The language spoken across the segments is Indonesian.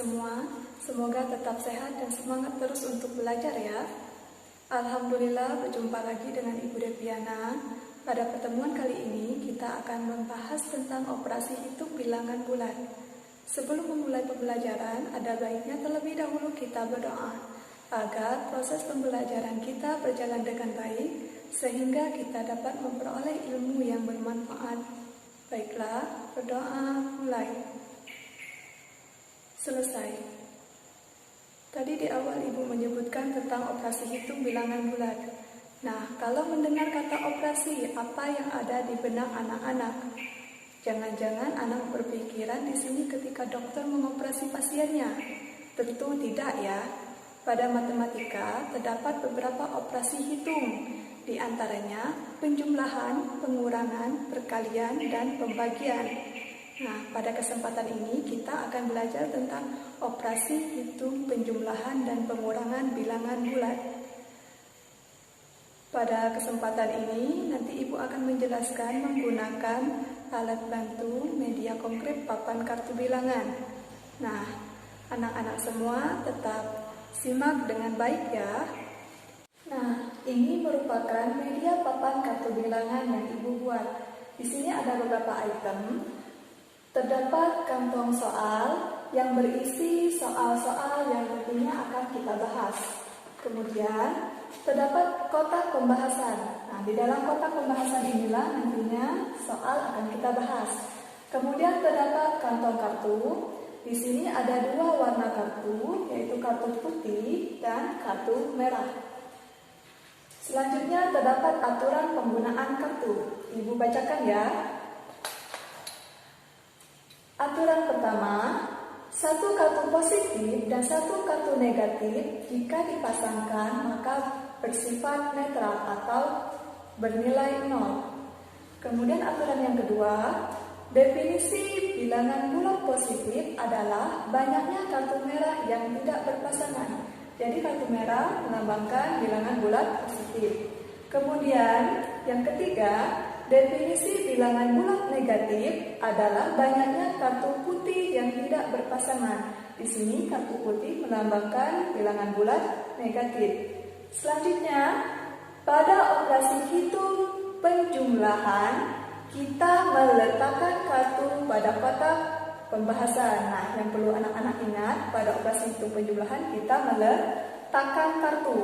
semua, semoga tetap sehat dan semangat terus untuk belajar ya. Alhamdulillah berjumpa lagi dengan Ibu Deviana. Pada pertemuan kali ini kita akan membahas tentang operasi hitung bilangan bulat. Sebelum memulai pembelajaran, ada baiknya terlebih dahulu kita berdoa agar proses pembelajaran kita berjalan dengan baik sehingga kita dapat memperoleh ilmu yang bermanfaat. Baiklah, berdoa mulai. Selesai. Tadi di awal Ibu menyebutkan tentang operasi hitung bilangan bulat. Nah, kalau mendengar kata operasi, apa yang ada di benak anak-anak? Jangan-jangan anak berpikiran di sini ketika dokter mengoperasi pasiennya. Tentu tidak ya. Pada matematika terdapat beberapa operasi hitung, di antaranya penjumlahan, pengurangan, perkalian, dan pembagian. Nah, pada kesempatan ini kita akan belajar tentang operasi hitung penjumlahan dan pengurangan bilangan bulat. Pada kesempatan ini, nanti Ibu akan menjelaskan menggunakan alat bantu media konkret papan kartu bilangan. Nah, anak-anak semua tetap simak dengan baik ya. Nah, ini merupakan media papan kartu bilangan yang Ibu buat. Di sini ada beberapa item. Terdapat kantong soal yang berisi soal-soal yang nantinya akan kita bahas. Kemudian, terdapat kotak pembahasan. Nah, di dalam kotak pembahasan inilah nantinya soal akan kita bahas. Kemudian terdapat kantong kartu. Di sini ada dua warna kartu, yaitu kartu putih dan kartu merah. Selanjutnya terdapat aturan penggunaan kartu. Ibu bacakan ya. Aturan pertama, satu kartu positif dan satu kartu negatif jika dipasangkan maka bersifat netral atau bernilai 0. Kemudian aturan yang kedua, definisi bilangan bulat positif adalah banyaknya kartu merah yang tidak berpasangan. Jadi kartu merah melambangkan bilangan bulat positif. Kemudian yang ketiga, definisi bilangan bulat negatif adalah banyaknya kartu putih yang tidak berpasangan. Di sini kartu putih melambangkan bilangan bulat negatif. Selanjutnya, pada operasi hitung penjumlahan, kita meletakkan kartu pada kotak pembahasan. Nah, yang perlu anak-anak ingat, pada operasi hitung penjumlahan kita meletakkan kartu.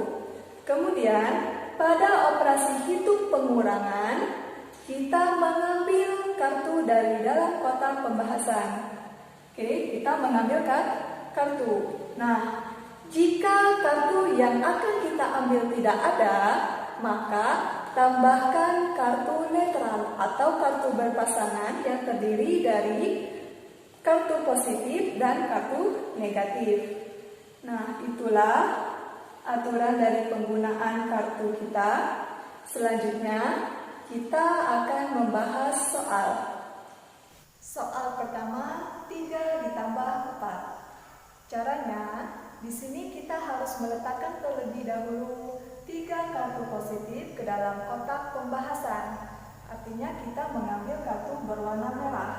Kemudian, pada operasi hitung pengurangan, kita mengambil kartu dari dalam kotak pembahasan. Oke, kita mengambil kartu. Nah, jika kartu yang akan kita ambil tidak ada, maka tambahkan kartu netral atau kartu berpasangan yang terdiri dari kartu positif dan kartu negatif. Nah, itulah aturan dari penggunaan kartu kita. Selanjutnya, kita akan membahas soal. Soal pertama, 3 ditambah 4. Caranya, di sini kita harus meletakkan terlebih dahulu 3 kartu positif ke dalam kotak pembahasan. Artinya kita mengambil kartu berwarna merah.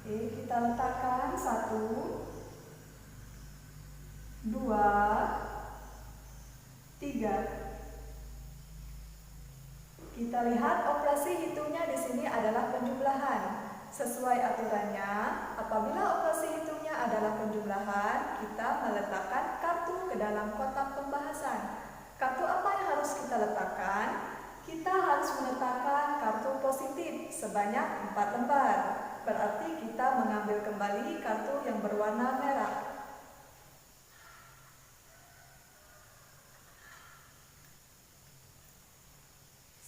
Oke, kita letakkan 1, 2, 3. Kita lihat operasi hitungnya di sini adalah penjumlahan. Sesuai aturannya, apabila operasi hitungnya adalah penjumlahan, kita meletakkan kartu ke dalam kotak pembahasan. Kartu apa yang harus kita letakkan? Kita harus meletakkan kartu positif sebanyak 4 lembar. Berarti kita mengambil kembali kartu yang berwarna merah.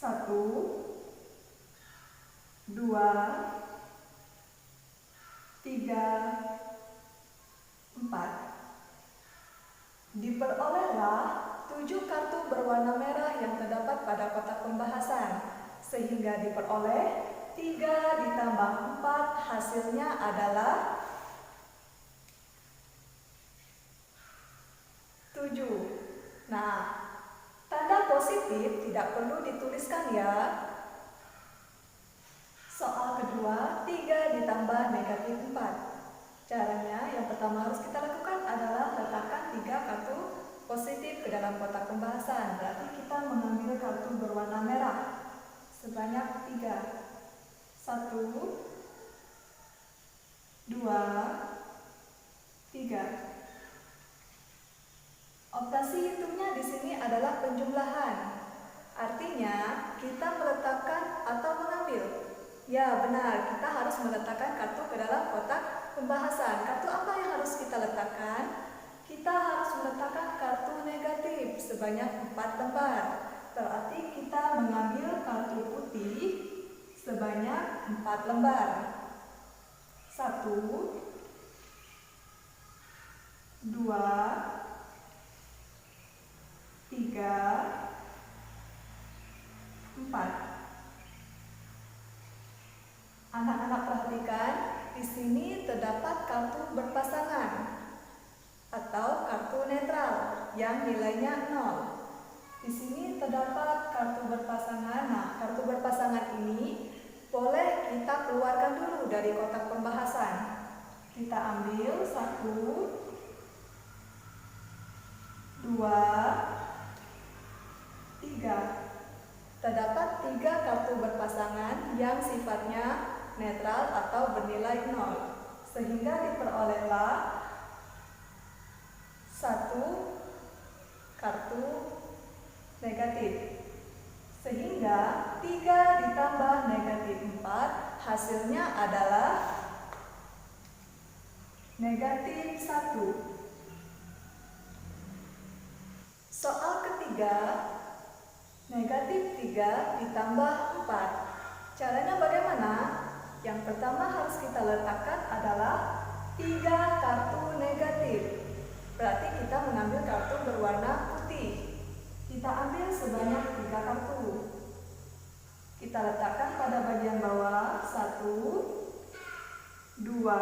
Satu, 2, 3, 4. Diperolehlah 7 kartu berwarna merah yang terdapat pada kotak pembahasan, sehingga diperoleh 3 ditambah 4 hasilnya adalah 7. Nah, tanda positif tidak perlu dituliskan ya. Soal kedua, 3 ditambah negatif 4. Caranya, yang pertama harus kita lakukan adalah letakkan 3 kartu positif ke dalam kotak pembahasan. Berarti kita mengambil kartu berwarna merah sebanyak 3. 1, 2, 3. Operasi hitungnya di sini adalah penjumlahan. Artinya, kita meletakkan atau mengambil. Ya, benar, kita harus meletakkan kartu ke dalam kotak pembahasan. Kartu apa yang harus kita letakkan? Kita harus meletakkan kartu negatif sebanyak 4 lembar. Berarti kita mengambil kartu putih sebanyak 4 lembar. 1, 2, 3, 4. Anak-anak perhatikan, di sini terdapat kartu berpasangan atau kartu netral yang nilainya 0. Di sini terdapat kartu berpasangan. Nah, kartu berpasangan ini boleh kita keluarkan dulu dari kotak pembahasan. Kita ambil 1, 2, 3. Terdapat 3 kartu berpasangan yang sifatnya netral atau bernilai 0, sehingga diperolehlah 1 kartu negatif. Sehingga 3 ditambah negatif 4 hasilnya adalah negatif 1. Soal ketiga, negatif 3 ditambah 4. Caranya bagaimana? Yang pertama harus kita letakkan adalah 3 kartu negatif. Berarti kita mengambil kartu berwarna putih. Kita ambil sebanyak 3 kartu. Kita letakkan pada bagian bawah. 1, 2,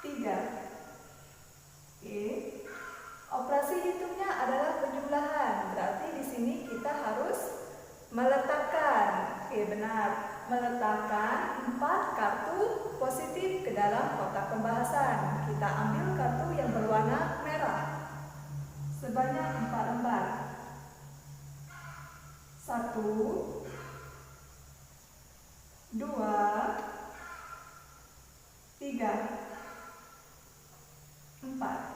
3. Oke. Operasi hitungnya adalah penjumlahan. Berarti di sini kita harus meletakkan, benar, meletakkan 4 kartu positif ke dalam kotak pembahasan. Kita ambil kartu yang berwarna merah sebanyak 4 lembar. 1, 2, 3, 4.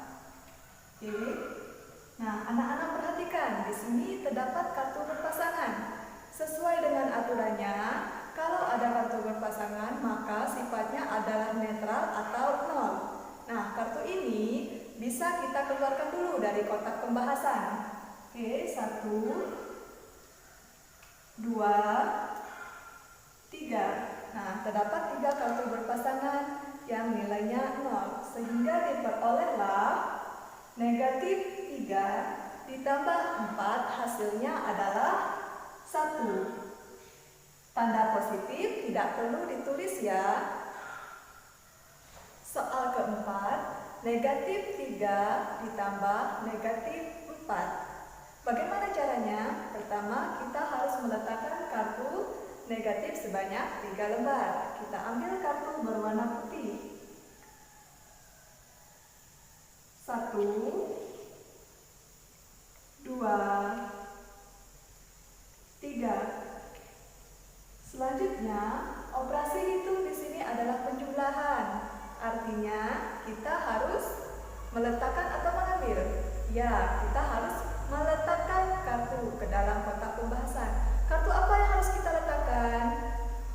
Oke. Nah, anak-anak perhatikan, di sini terdapat kartu berpasangan. Sesuai dengan aturannya, kalau ada kartu berpasangan, maka sifatnya adalah netral atau 0. Nah, kartu ini bisa kita keluarkan dulu dari kotak pembahasan. Oke, 1, 2, 3. Nah, terdapat 3 kartu berpasangan yang nilainya 0, sehingga diperolehlah negatif 3 ditambah 4 hasilnya adalah 1. Tanda positif tidak perlu ditulis ya. Soal keempat, negatif 3 ditambah negatif 4. Bagaimana caranya? Pertama, kita harus meletakkan kartu negatif sebanyak 3 lembar. Kita ambil kartu berwarna putih. 1, 2, 3. Selanjutnya, operasi hitung di sini adalah penjumlahan. Artinya, kita harus meletakkan atau mengambil. Ya, kita harus meletakkan kartu ke dalam kotak pembahasan. Kartu apa yang harus kita letakkan?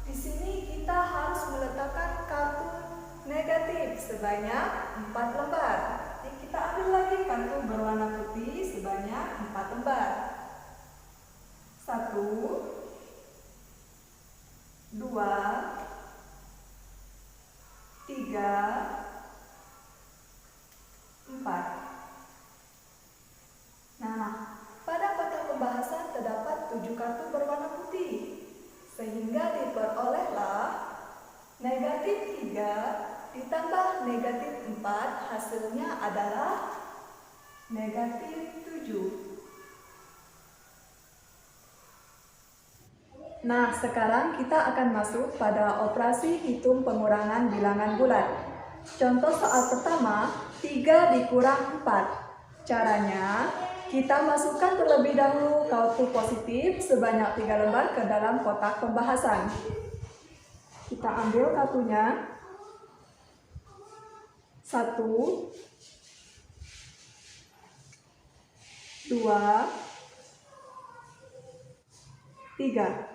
Di sini kita harus meletakkan kartu negatif sebanyak 4 lembar. Jadi kita ambil lagi kartu berwarna putih sebanyak 4 lembar. 1, 2, 3, 4. Nah, pada kotak pembahasan terdapat 7 kartu berwarna putih, sehingga diperolehlah negatif 3 ditambah negatif 4 hasilnya adalah negatif 7. Nah, sekarang kita akan masuk pada operasi hitung pengurangan bilangan bulat. Contoh soal pertama, 3 dikurang 4. Caranya, kita masukkan terlebih dahulu kartu positif sebanyak 3 lembar ke dalam kotak pembahasan. Kita ambil kartunya. 1, 2, 3.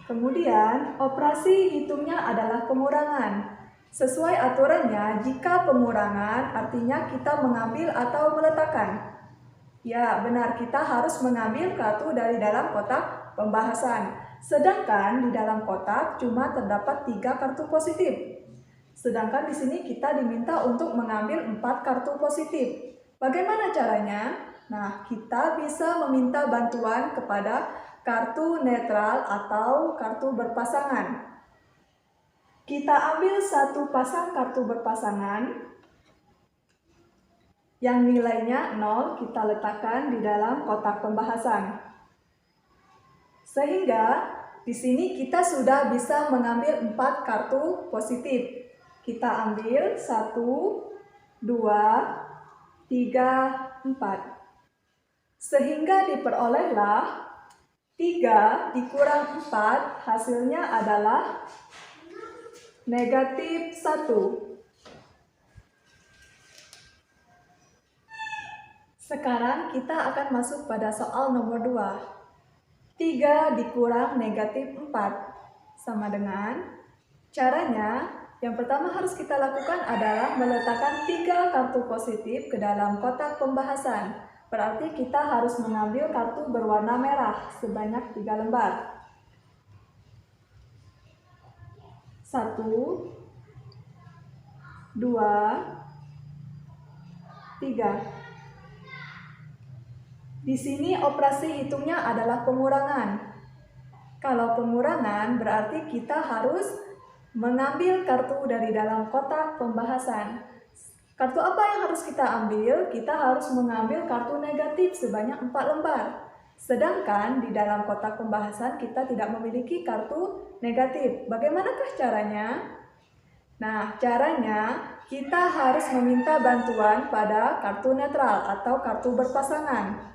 Kemudian, operasi hitungnya adalah pengurangan. Sesuai aturannya, jika pengurangan artinya kita mengambil atau meletakkan. Ya, benar, kita harus mengambil kartu dari dalam kotak pembahasan. Sedangkan di dalam kotak cuma terdapat 3 kartu positif. Sedangkan di sini kita diminta untuk mengambil 4 kartu positif. Bagaimana caranya? Nah, kita bisa meminta bantuan kepada kartu netral atau kartu berpasangan. Kita ambil satu pasang kartu berpasangan yang nilainya 0, kita letakkan di dalam kotak pembahasan. Sehingga di sini kita sudah bisa mengambil 4 kartu positif. Kita ambil 1, 2, 3, 4. Sehingga diperolehlah 3 dikurang 4, hasilnya adalah negatif 1. Sekarang kita akan masuk pada soal nomor 2. 3 dikurang negatif 4 sama dengan, caranya yang pertama harus kita lakukan adalah meletakkan 3 kartu positif ke dalam kotak pembahasan. Berarti kita harus mengambil kartu berwarna merah sebanyak 3 lembar. 1, 2, 3. Di sini operasi hitungnya adalah pengurangan. Kalau pengurangan berarti kita harus mengambil kartu dari dalam kotak pembahasan. Kartu apa yang harus kita ambil? Kita harus mengambil kartu negatif sebanyak 4 lembar. Sedangkan di dalam kotak pembahasan kita tidak memiliki kartu negatif. Bagaimanakah caranya? Nah, caranya kita harus meminta bantuan pada kartu netral atau kartu berpasangan.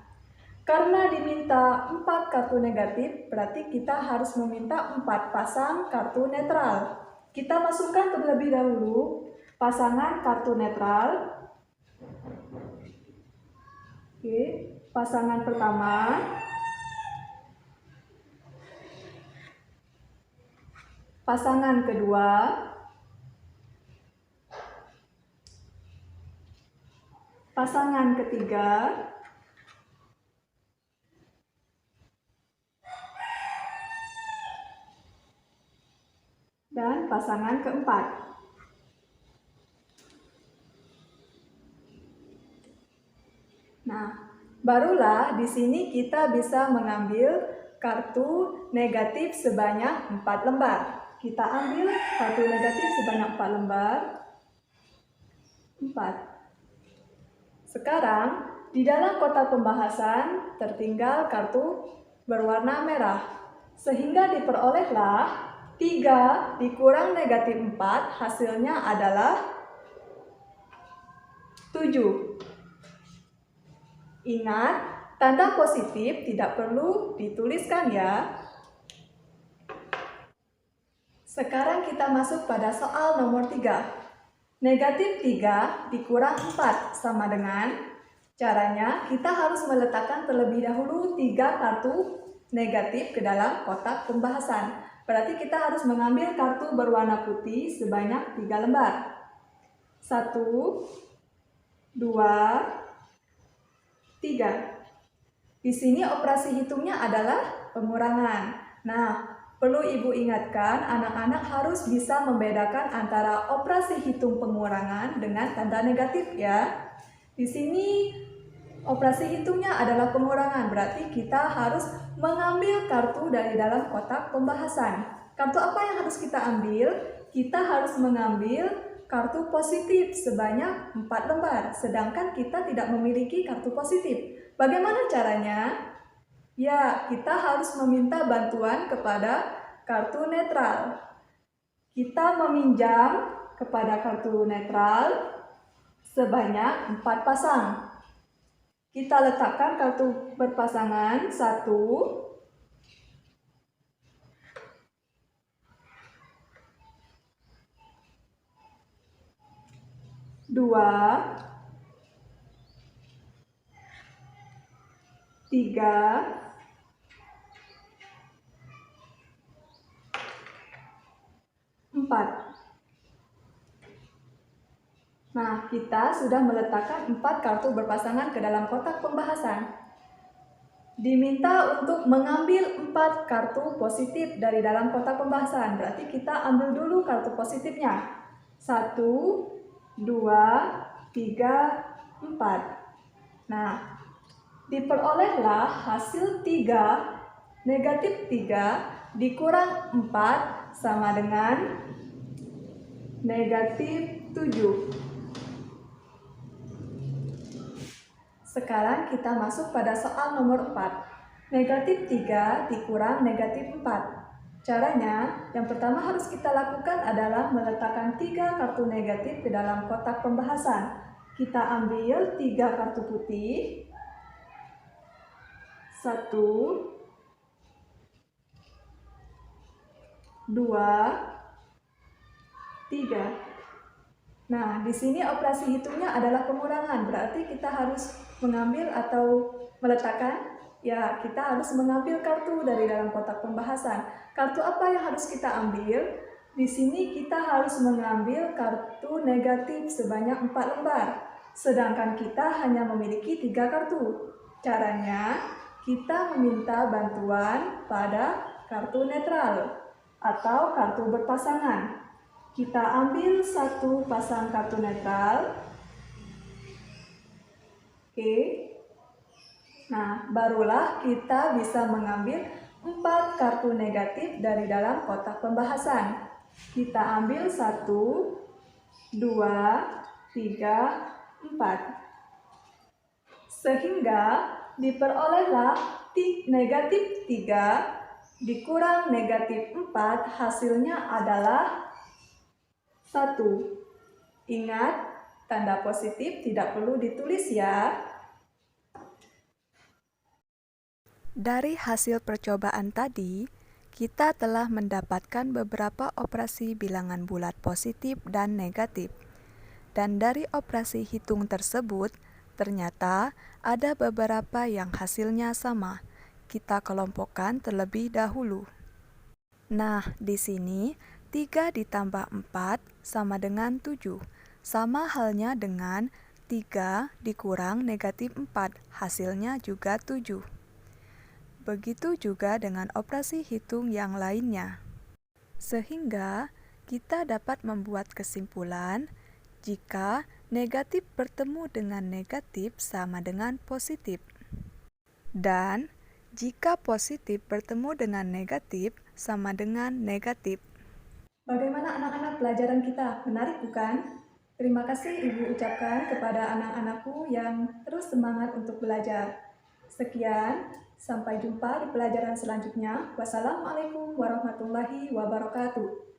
Karena diminta 4 kartu negatif, berarti kita harus meminta 4 pasang kartu netral. Kita masukkan terlebih dahulu pasangan kartu netral. Oke, pasangan pertama. Pasangan kedua. Pasangan ketiga. Dan pasangan keempat. Nah, barulah di sini kita bisa mengambil kartu negatif sebanyak 4 lembar. Kita ambil kartu negatif sebanyak 4 lembar. 4. Sekarang, di dalam kotak pembahasan tertinggal kartu berwarna merah. Sehingga diperolehlah 3 dikurang negatif 4, hasilnya adalah 7. Ingat, tanda positif tidak perlu dituliskan ya. Sekarang kita masuk pada soal nomor 3. Negatif 3 dikurang 4 sama dengan, caranya kita harus meletakkan terlebih dahulu 3 kartu negatif ke dalam kotak pembahasan. Berarti kita harus mengambil kartu berwarna putih sebanyak 3 lembar. 1, 2, 3. Di sini operasi hitungnya adalah pengurangan. Nah, perlu Ibu ingatkan, anak-anak harus bisa membedakan antara operasi hitung pengurangan dengan tanda negatif ya. Di sini operasi hitungnya adalah pengurangan, berarti kita harus mengambil kartu dari dalam kotak pembahasan. Kartu apa yang harus kita ambil? Kita harus mengambil kartu positif sebanyak 4 lembar, sedangkan kita tidak memiliki kartu positif. Bagaimana caranya? Ya, kita harus meminta bantuan kepada kartu netral. Kita meminjam kepada kartu netral sebanyak 4 pasang. Kita letakkan kartu berpasangan 1, 2, 3, 4. Nah, kita sudah meletakkan 4 kartu berpasangan ke dalam kotak pembahasan. Diminta untuk mengambil 4 kartu positif dari dalam kotak pembahasan. Berarti kita ambil dulu kartu positifnya. 1, 2, 3, 4. Nah, diperolehlah hasil 3, negatif 3 dikurang 4 sama dengan negatif 7. Sekarang kita masuk pada soal nomor 4. Negatif 3 dikurang negatif 4. Caranya, yang pertama harus kita lakukan adalah meletakkan 3 kartu negatif ke dalam kotak pembahasan. Kita ambil 3 kartu putih. 1, 2, 3. Nah, di sini operasi hitungnya adalah pengurangan, berarti kita harus mengambil atau meletakkan, ya kita harus mengambil kartu dari dalam kotak pembahasan. Kartu apa yang harus kita ambil? Di sini kita harus mengambil kartu negatif sebanyak 4 lembar, sedangkan kita hanya memiliki 3 kartu. Caranya, kita meminta bantuan pada kartu netral atau kartu berpasangan. Kita ambil 1 pasang kartu netral. Oke. Nah, barulah kita bisa mengambil 4 kartu negatif dari dalam kotak pembahasan. Kita ambil 1, 2, 3, 4. Sehingga diperolehlah negatif 3 dikurang negatif 4, hasilnya adalah 1. Ingat, tanda positif tidak perlu ditulis ya. Dari hasil percobaan tadi, kita telah mendapatkan beberapa operasi bilangan bulat positif dan negatif. Dan dari operasi hitung tersebut, ternyata ada beberapa yang hasilnya sama. Kita kelompokkan terlebih dahulu. Nah, di sini 3 ditambah 4 sama dengan 7. Sama halnya dengan 3 dikurang negatif 4, hasilnya juga 7. Begitu juga dengan operasi hitung yang lainnya. Sehingga kita dapat membuat kesimpulan jika negatif bertemu dengan negatif sama dengan positif. Dan jika positif bertemu dengan negatif sama dengan negatif. Bagaimana anak-anak pelajaran kita? Menarik bukan? Terima kasih Ibu ucapkan kepada anak-anakku yang terus semangat untuk belajar. Sekian, sampai jumpa di pelajaran selanjutnya. Wassalamualaikum warahmatullahi wabarakatuh.